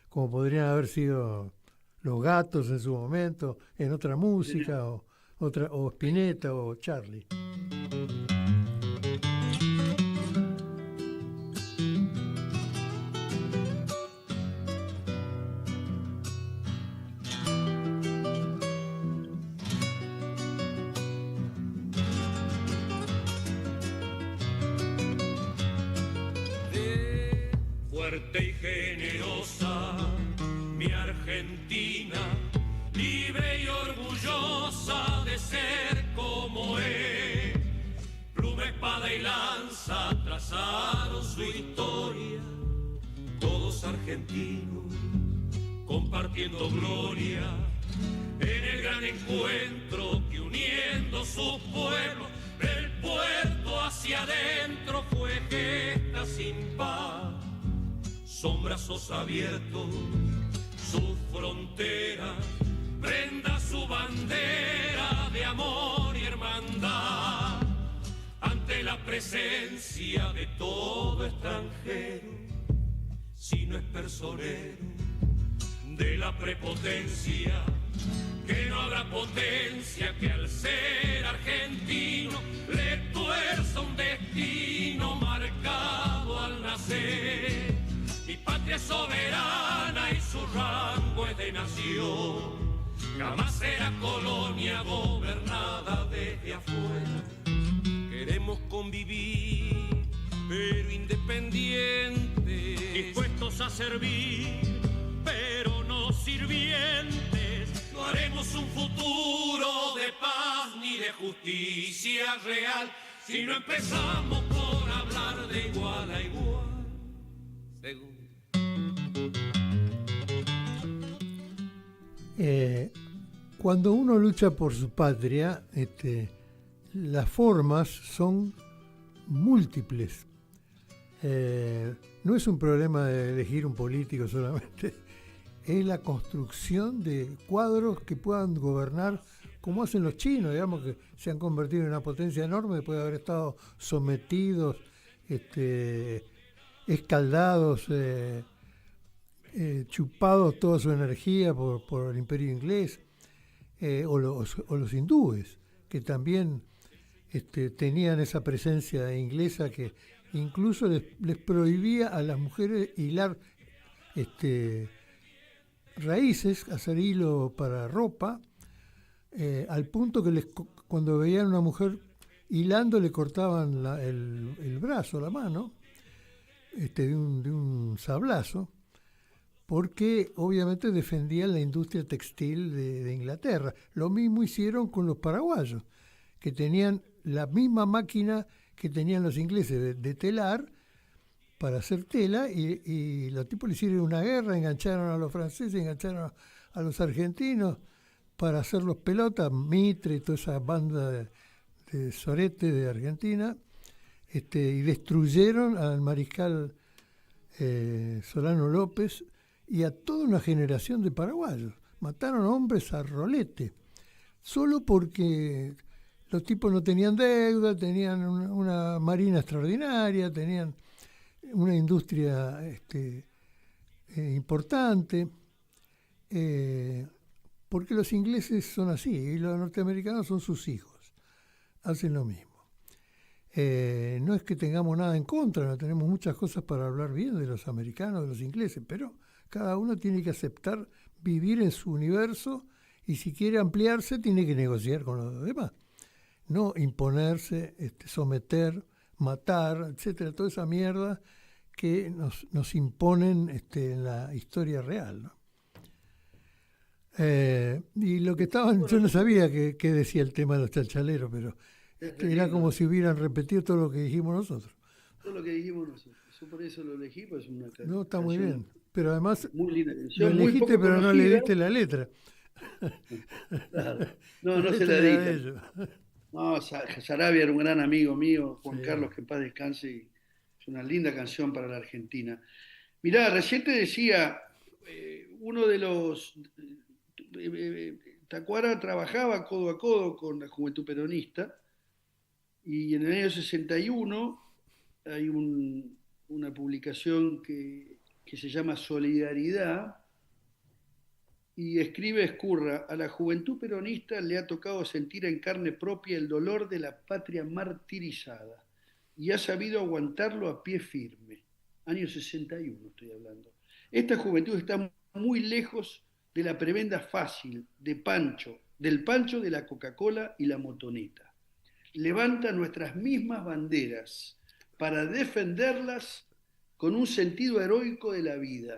como podrían haber sido Los Gatos en su momento, en otra música, o Spinetta o Charlie. Fuerte y generosa, mi Argentina, libre y orgullosa de ser como es. Pluma, espada y lanza trazaron su historia, todos argentinos compartiendo gloria en el gran encuentro que uniendo sus pueblos del puerto hacia adentro fue gesta sin paz. Son brazos abiertos, sus fronteras, prenda su bandera de amor y hermandad. Ante la presencia de todo extranjero, si no es personero de la prepotencia, que no habrá potencia que al ser argentino le tuerza un destino marcado al nacer. Mi patria es soberana y su rango es de nación, jamás será colonia gobernada desde afuera. Queremos convivir, pero independientes, dispuestos a servir, pero no sirvientes. No haremos un futuro de paz ni de justicia real si no empezamos por hablar de igual a igual. Cuando uno lucha por su patria, las formas son múltiples. No es un problema de elegir un político solamente, es la construcción de cuadros que puedan gobernar como hacen los chinos, digamos, que se han convertido en una potencia enorme después de haber estado sometidos, escaldados, chupados toda su energía por el imperio inglés, o los hindúes, que también tenían esa presencia inglesa que incluso les prohibía a las mujeres hilar raíces, hacer hilo para ropa, al punto que cuando veían a una mujer hilando le cortaban el brazo, la mano, de un sablazo, porque obviamente defendían la industria textil de Inglaterra. Lo mismo hicieron con los paraguayos, que tenían la misma máquina que tenían los ingleses de telar para hacer tela, y los tipos le hicieron una guerra, engancharon a los franceses, engancharon a los argentinos para hacerlos pelotas, Mitre y toda esa banda de sorete de Argentina, y destruyeron al mariscal Solano López y a toda una generación de paraguayos. Mataron hombres a rolete, solo porque los tipos no tenían deuda, tenían una marina extraordinaria, tenían una industria importante, porque los ingleses son así y los norteamericanos son sus hijos, hacen lo mismo. No es que tengamos nada en contra, no tenemos muchas cosas para hablar bien de los americanos, de los ingleses, pero cada uno tiene que aceptar vivir en su universo, y si quiere ampliarse tiene que negociar con los demás, no imponerse, someter, matar, etcétera, toda esa mierda que nos imponen en la historia real, ¿no? Y lo que estaban, yo no sabía qué decía el tema de los chalchaleros, pero era como si hubieran repetido todo lo que dijimos nosotros. Todo lo que dijimos nosotros. Yo por eso lo elegí, pues es una No, está muy canción bien. Pero además muy linda, lo canción muy elegiste, poco pero no conocida. le diste la letra. Claro. No se letra la era di. de ellos. No, Sarabia era un gran amigo mío, Juan Sí. Carlos, que en paz descanse, y es una linda canción para la Argentina. Mirá, recién te decía, uno de los... Tacuara trabajaba codo a codo con la Juventud Peronista, y en el año 61 hay una publicación que se llama Solidaridad, y escribe Ezcurra: a la juventud peronista le ha tocado sentir en carne propia el dolor de la patria martirizada y ha sabido aguantarlo a pie firme. Año 61 estoy hablando. Esta juventud está muy lejos de la prebenda fácil, del pancho, de la Coca-Cola y la motoneta. Levanta nuestras mismas banderas para defenderlas con un sentido heroico de la vida.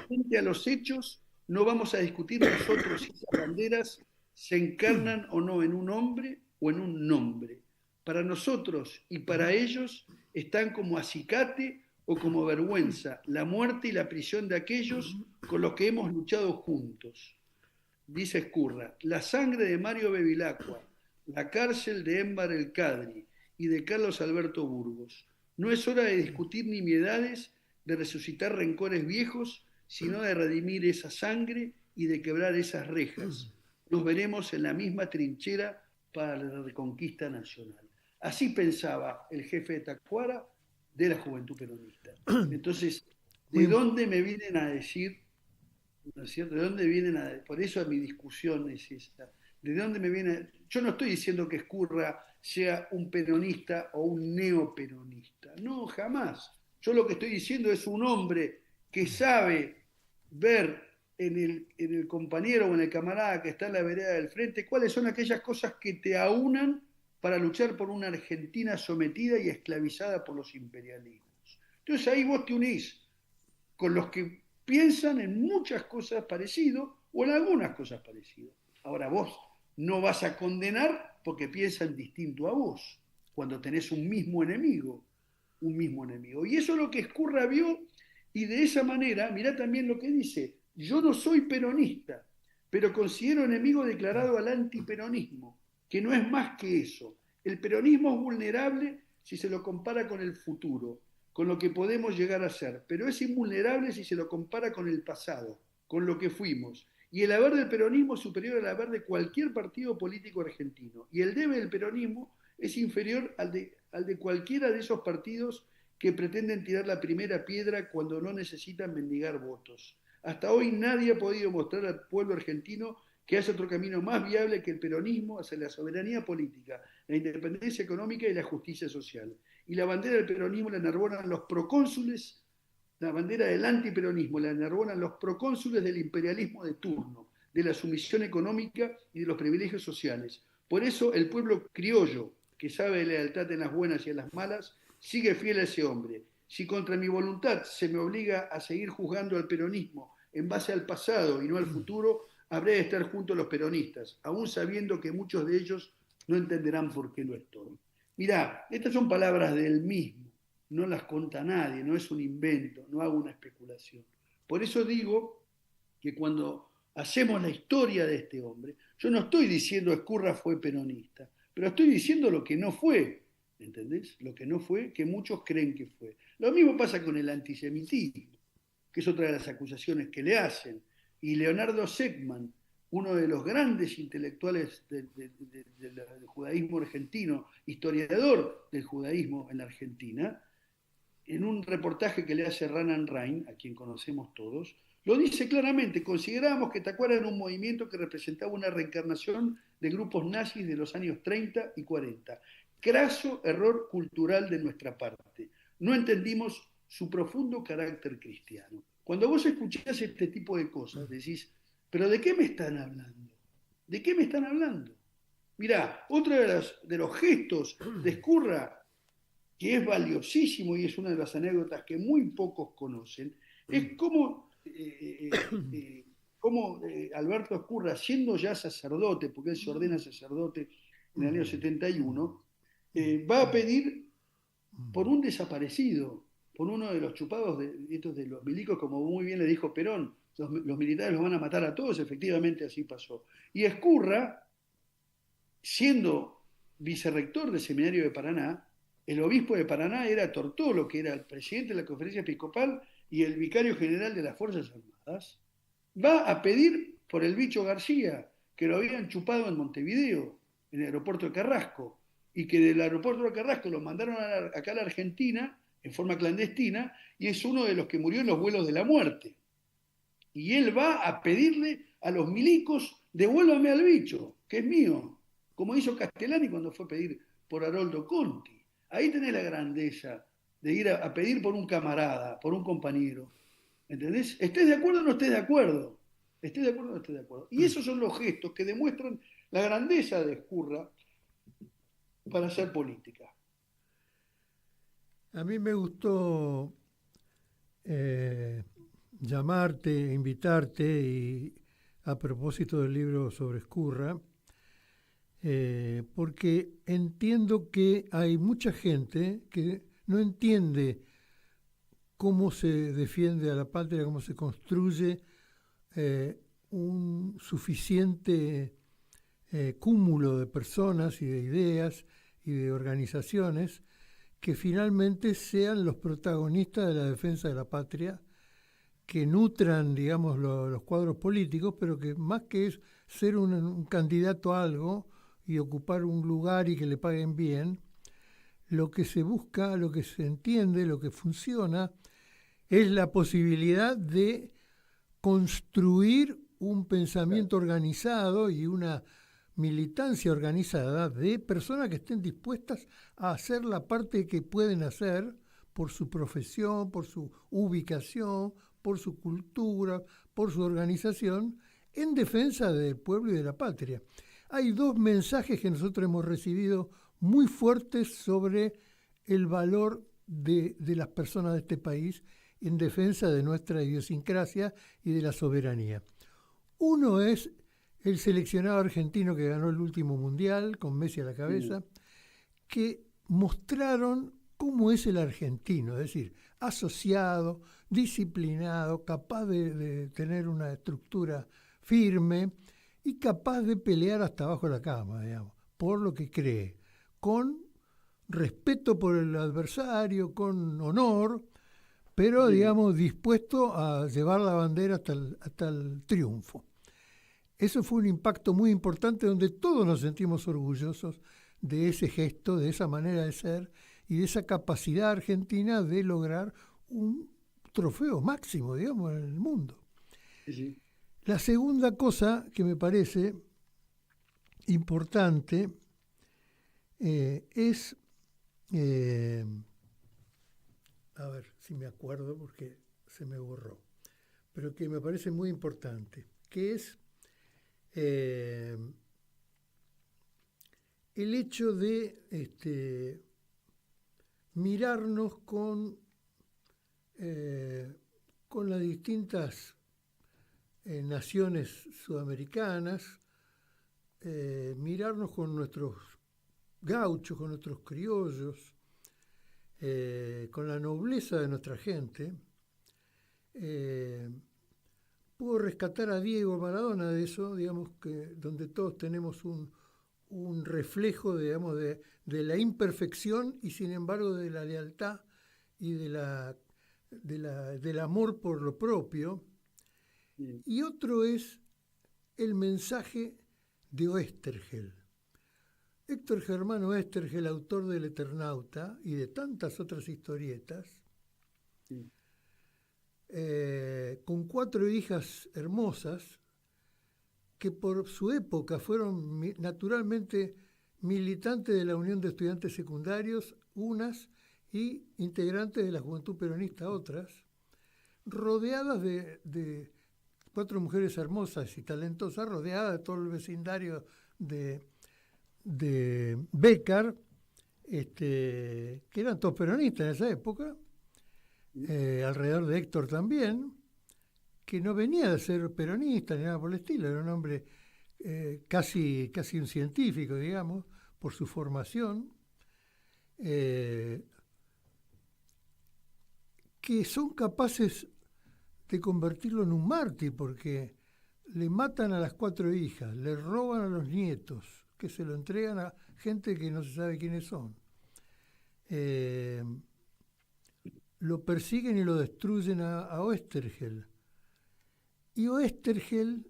Frente a los hechos, no vamos a discutir nosotros si esas banderas se encarnan o no en un hombre o en un nombre. Para nosotros y para ellos están como acicate o como vergüenza la muerte y la prisión de aquellos con los que hemos luchado juntos. Dice Ezcurra: la sangre de Mario Bevilacqua, la cárcel de Enver El Cadri y de Carlos Alberto Burgos. No es hora de discutir nimiedades, de resucitar rencores viejos, sino de redimir esa sangre y de quebrar esas rejas. Nos veremos en la misma trinchera para la reconquista nacional. Así pensaba el jefe de Tacuara de la Juventud Peronista. Entonces, ¿de dónde me vienen a decir, ¿no es cierto? ¿De dónde vienen a...? Por eso mi discusión es esta. ¿De dónde me viene? Yo no estoy diciendo que Ezcurra sea un peronista o un neoperonista. No, jamás. Yo lo que estoy diciendo es un hombre que sabe ver en el compañero o en el camarada que está en la vereda del frente cuáles son aquellas cosas que te aunan para luchar por una Argentina sometida y esclavizada por los imperialismos. Entonces ahí vos te unís con los que piensan en muchas cosas parecidas o en algunas cosas parecidas. Ahora vos no vas a condenar porque piensan distinto a vos, cuando tenés un mismo enemigo. Y eso es lo que Ezcurra vio, y de esa manera, mirá también lo que dice: yo no soy peronista, pero considero enemigo declarado al antiperonismo, que no es más que eso. El peronismo es vulnerable si se lo compara con el futuro, con lo que podemos llegar a ser, pero es invulnerable si se lo compara con el pasado, con lo que fuimos. Y el haber del peronismo es superior al haber de cualquier partido político argentino, y el debe del peronismo es inferior al de cualquiera de esos partidos que pretenden tirar la primera piedra cuando no necesitan mendigar votos. Hasta hoy nadie ha podido mostrar al pueblo argentino que hace otro camino más viable que el peronismo hacia la soberanía política, la independencia económica y la justicia social. Y la bandera del peronismo la enarbolan los procónsules, la bandera del antiperonismo la enarbolan los procónsules del imperialismo de turno, de la sumisión económica y de los privilegios sociales. Por eso el pueblo criollo, que sabe de lealtad en las buenas y en las malas, sigue fiel a ese hombre. Si contra mi voluntad se me obliga a seguir juzgando al peronismo en base al pasado y no al futuro, habré de estar junto a los peronistas, aún sabiendo que muchos de ellos no entenderán por qué lo estoy. Mirá, estas son palabras del mismo, no las cuenta nadie, no es un invento, no hago una especulación. Por eso digo que cuando hacemos la historia de este hombre, yo no estoy diciendo Ezcurra fue peronista, pero estoy diciendo lo que no fue, ¿entendés? Lo que no fue, que muchos creen que fue. Lo mismo pasa con el antisemitismo, que es otra de las acusaciones que le hacen. Y Leonardo Seckman, uno de los grandes intelectuales del judaísmo argentino, historiador del judaísmo en la Argentina, en un reportaje que le hace Ranan Rein, a quien conocemos todos, lo dice claramente: considerábamos que Tacuara era un movimiento que representaba una reencarnación de grupos nazis de los años 30 y 40. Craso error cultural de nuestra parte. No entendimos su profundo carácter cristiano. Cuando vos escuchás este tipo de cosas, decís, ¿pero de qué me están hablando? ¿De qué me están hablando? Mirá, otro de los gestos de Ezcurra que es valiosísimo y es una de las anécdotas que muy pocos conocen, es cómo Alberto Ezcurra, siendo ya sacerdote, porque él se ordena sacerdote en el año 71, va a pedir por un desaparecido, por uno de los chupados de los milicos, como muy bien le dijo Perón, los militares los van a matar a todos, efectivamente así pasó. Y Ezcurra, siendo vicerrector del seminario de Paraná, el obispo de Paraná era Tortolo, que era el presidente de la conferencia episcopal y el vicario general de las Fuerzas Armadas, va a pedir por el bicho García, que lo habían chupado en Montevideo, en el aeropuerto de Carrasco, y que del aeropuerto de Carrasco lo mandaron acá a la Argentina en forma clandestina, y es uno de los que murió en los vuelos de la muerte. Y él va a pedirle a los milicos, devuélvame al bicho, que es mío, como hizo Castellani cuando fue a pedir por Haroldo Conti. Ahí tenés la grandeza de ir a pedir por un camarada, por un compañero. ¿Entendés? ¿Estés de acuerdo o no estés de acuerdo? ¿Estés de acuerdo o no estés de acuerdo? Y esos son los gestos que demuestran la grandeza de Ezcurra para hacer política. A mí me gustó llamarte, invitarte, y a propósito del libro sobre Ezcurra, porque entiendo que hay mucha gente que no entiende cómo se defiende a la patria, cómo se construye un suficiente cúmulo de personas y de ideas y de organizaciones que finalmente sean los protagonistas de la defensa de la patria, que nutran, digamos, los cuadros políticos, pero que más que es ser un candidato a algo y ocupar un lugar y que le paguen bien, lo que se busca, lo que se entiende, lo que funciona, es la posibilidad de construir un pensamiento organizado y una militancia organizada de personas que estén dispuestas a hacer la parte que pueden hacer por su profesión, por su ubicación, por su cultura, por su organización, en defensa del pueblo y de la patria. Hay dos mensajes que nosotros hemos recibido muy fuertes sobre el valor de las personas de este país en defensa de nuestra idiosincrasia y de la soberanía. Uno es el seleccionado argentino que ganó el último mundial, con Messi a la cabeza, que mostraron cómo es el argentino, es decir, asociado, disciplinado, capaz de tener una estructura firme y capaz de pelear hasta abajo de la cama, digamos, por lo que cree, con respeto por el adversario, con honor, pero, digamos, dispuesto a llevar la bandera hasta el triunfo. Eso fue un impacto muy importante donde todos nos sentimos orgullosos de ese gesto, de esa manera de ser y de esa capacidad argentina de lograr un trofeo máximo, digamos, en el mundo. Sí. La segunda cosa que me parece importante es, a ver si me acuerdo porque se me borró, pero que me parece muy importante, que es el hecho de mirarnos con las distintas naciones sudamericanas, mirarnos con nuestros gauchos, con nuestros criollos, con la nobleza de nuestra gente. Puedo rescatar a Diego Maradona de eso, digamos, que donde todos tenemos un reflejo, digamos, de la imperfección y sin embargo de la lealtad y del amor por lo propio. Y otro es el mensaje de Oesterheld. Héctor Germán Oesterheld, autor del Eternauta y de tantas otras historietas, con 4 hijas hermosas que por su época fueron naturalmente militantes de la Unión de Estudiantes Secundarios, unas, y integrantes de la Juventud Peronista, otras, rodeadas de 4 mujeres hermosas y talentosas, rodeadas de todo el vecindario de Bécar, que eran todos peronistas en esa época, alrededor de Héctor también, que no venía de ser peronista ni nada por el estilo, era un hombre casi un científico, digamos, por su formación, que son capaces de convertirlo en un mártir, porque le matan a las 4 hijas, le roban a los nietos, que se lo entregan a gente que no se sabe quiénes son. Lo persiguen y lo destruyen a Oesterheld. Y Oesterheld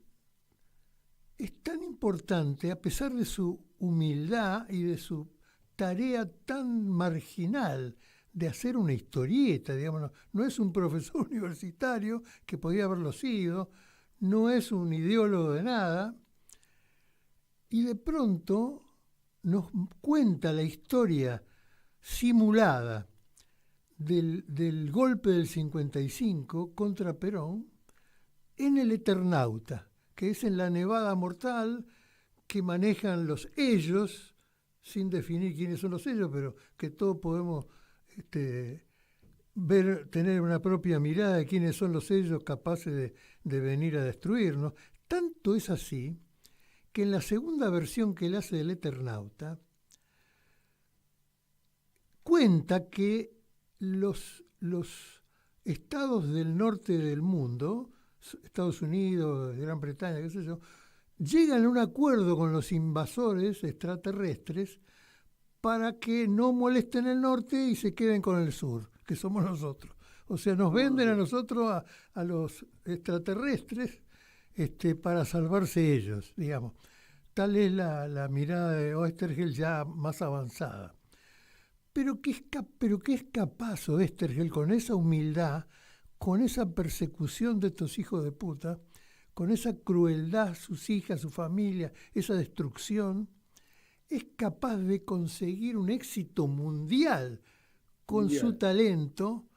es tan importante, a pesar de su humildad y de su tarea tan marginal de hacer una historieta, digamos, no es un profesor universitario, que podía haberlo sido, no es un ideólogo de nada, y de pronto nos cuenta la historia simulada del golpe del 55 contra Perón en el Eternauta, que es en la nevada mortal que manejan los ellos, sin definir quiénes son los ellos, pero que todos podemos tener una propia mirada de quiénes son los ellos capaces de venir a destruirnos. Tanto es así que en la segunda versión que él hace del Eternauta, cuenta que los estados del norte del mundo, Estados Unidos, Gran Bretaña, qué sé yo, llegan a un acuerdo con los invasores extraterrestres para que no molesten el norte y se queden con el sur, que somos nosotros. O sea, nos venden a nosotros, a los extraterrestres, para salvarse ellos, digamos. Tal es la mirada de Oesterheld ya más avanzada. Pero ¿qué es capaz Oesterheld con esa humildad, con esa persecución de estos hijos de puta, con esa crueldad, sus hijas, su familia, esa destrucción? Es capaz de conseguir un éxito mundial con su talento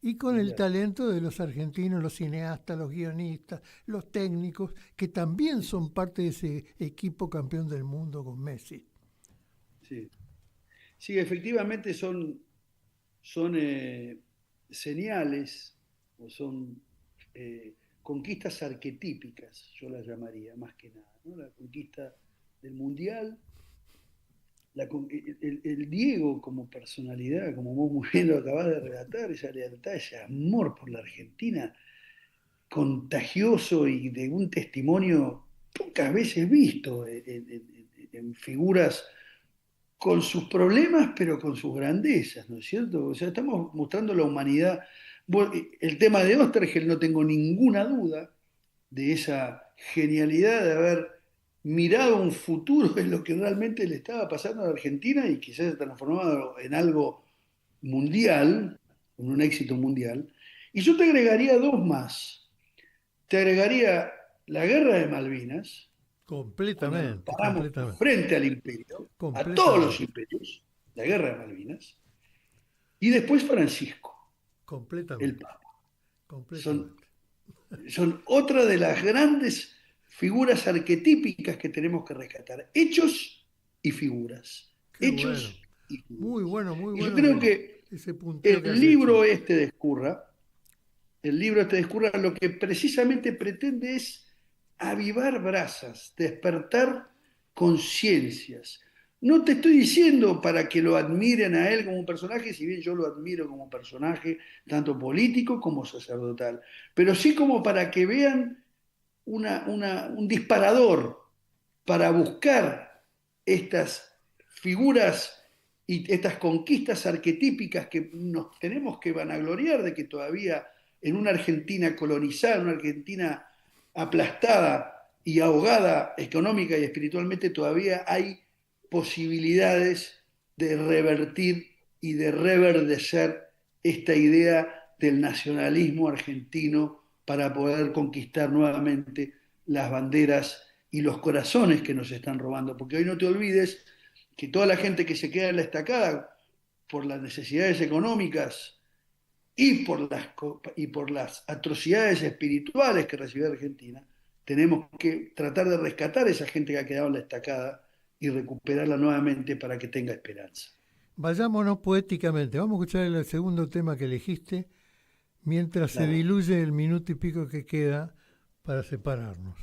y con el talento de los argentinos, los cineastas, los guionistas, los técnicos, que también son parte de ese equipo campeón del mundo con Messi. Sí, sí, efectivamente son señales o son conquistas arquetípicas, yo las llamaría más que nada, ¿no? La conquista del Mundial, el Diego como personalidad, como vos muy bien lo acabás de relatar, esa lealtad, ese amor por la Argentina contagioso y de un testimonio pocas veces visto en figuras con sus problemas, pero con sus grandezas, ¿no es cierto? O sea, estamos mostrando la humanidad. El tema de Oesterheld, no tengo ninguna duda de esa genialidad de haber mirado un futuro de lo que realmente le estaba pasando a la Argentina y quizás se transformado en algo mundial, en un éxito mundial. Y yo te agregaría dos más. Te agregaría la Guerra de Malvinas. Completamente. Frente al imperio, a todos los imperios, la Guerra de Malvinas, y después Francisco, el Papa. Son otra de las grandes figuras arquetípicas que tenemos que rescatar. Hechos y figuras. Y figuras. Muy bueno. Yo creo que el libro este de Ezcurra, lo que precisamente pretende es avivar brasas, despertar conciencias. No te estoy diciendo para que lo admiren a él como un personaje, si bien yo lo admiro como personaje, tanto político como sacerdotal, pero sí como para que vean un disparador para buscar estas figuras y estas conquistas arquetípicas que nos tenemos que vanagloriar de que todavía en una Argentina colonizada, una Argentina aplastada y ahogada económica y espiritualmente, todavía hay posibilidades de revertir y de reverdecer esta idea del nacionalismo argentino para poder conquistar nuevamente las banderas y los corazones que nos están robando. Porque hoy no te olvides que toda la gente que se queda en la estacada por las necesidades económicas y por las atrocidades espirituales que recibió Argentina, tenemos que tratar de rescatar a esa gente que ha quedado en la estacada y recuperarla nuevamente para que tenga esperanza. Vayámonos poéticamente. Vamos a escuchar el segundo tema que elegiste mientras Claro. se diluye el minuto y pico que queda para separarnos.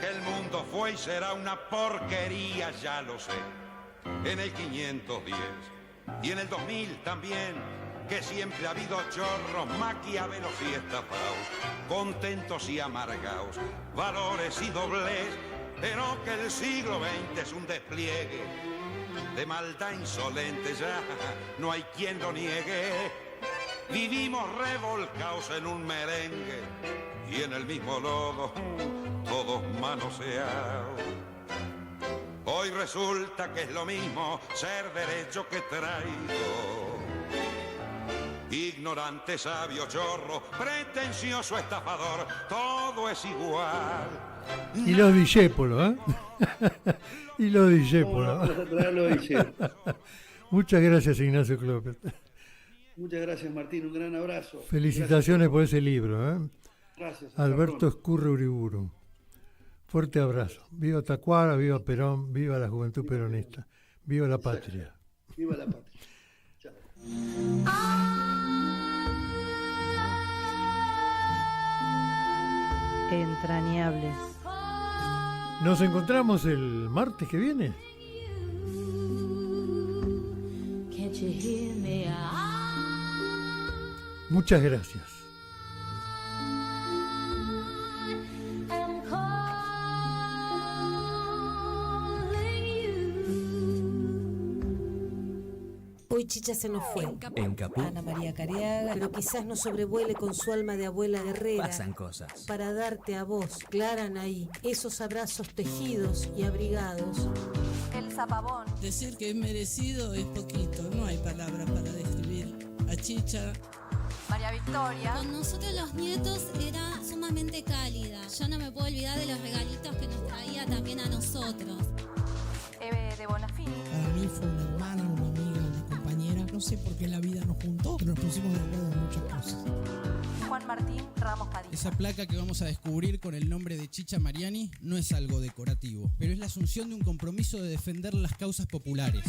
Que el mundo fue y será una porquería, ya lo sé. En el 510 y en el 2000 también, que siempre ha habido chorros, maquiavelos y estafaos, contentos y amargaos, valores y doblez, pero que el siglo XX es un despliegue de maldad insolente, ya no hay quien lo niegue. Vivimos revolcaos en un merengue y en el mismo lodo, todos manoseados. Hoy resulta que es lo mismo ser derecho que traidor. Ignorante, sabio, chorro, pretencioso, estafador, todo es igual. Y los discípulos, ¿eh? Y los ¿Cómo no discípulos. vamos a traerlo de Giselle? Muchas gracias, Ignacio Clopet. Muchas gracias, Martín. Un gran abrazo. Felicitaciones por ese libro, ¿eh? Gracias. Alberto Patrón. Escurre Uriburu. Fuerte abrazo. Viva Tacuara, viva Perón, viva la juventud peronista, viva la patria. Viva la patria. Chao. Entrañables. Nos encontramos el martes que viene. Can't you hear me? Muchas gracias. I'm calling you. Hoy Chicha se nos fue. En Caput Ana María Careaga, pero quizás nos sobrevuele con su alma de abuela guerrera. pasan cosas. Para darte a vos, Clara Anaí, esos abrazos tejidos y abrigados. El zapabón. Decir que es merecido es poquito, no hay palabras para describir a Chicha. María Victoria. Con nosotros los nietos era sumamente cálida. Yo no me puedo olvidar de los regalitos que nos traía también a nosotros. Eve de Bonafini. Para mí fue una hermana, una amiga, una compañera. No sé por qué la vida nos juntó, pero nos pusimos de acuerdo en muchas cosas. Juan Martín Ramos Padilla. Esa placa que vamos a descubrir con el nombre de Chicha Mariani no es algo decorativo, pero es la asunción de un compromiso de defender las causas populares.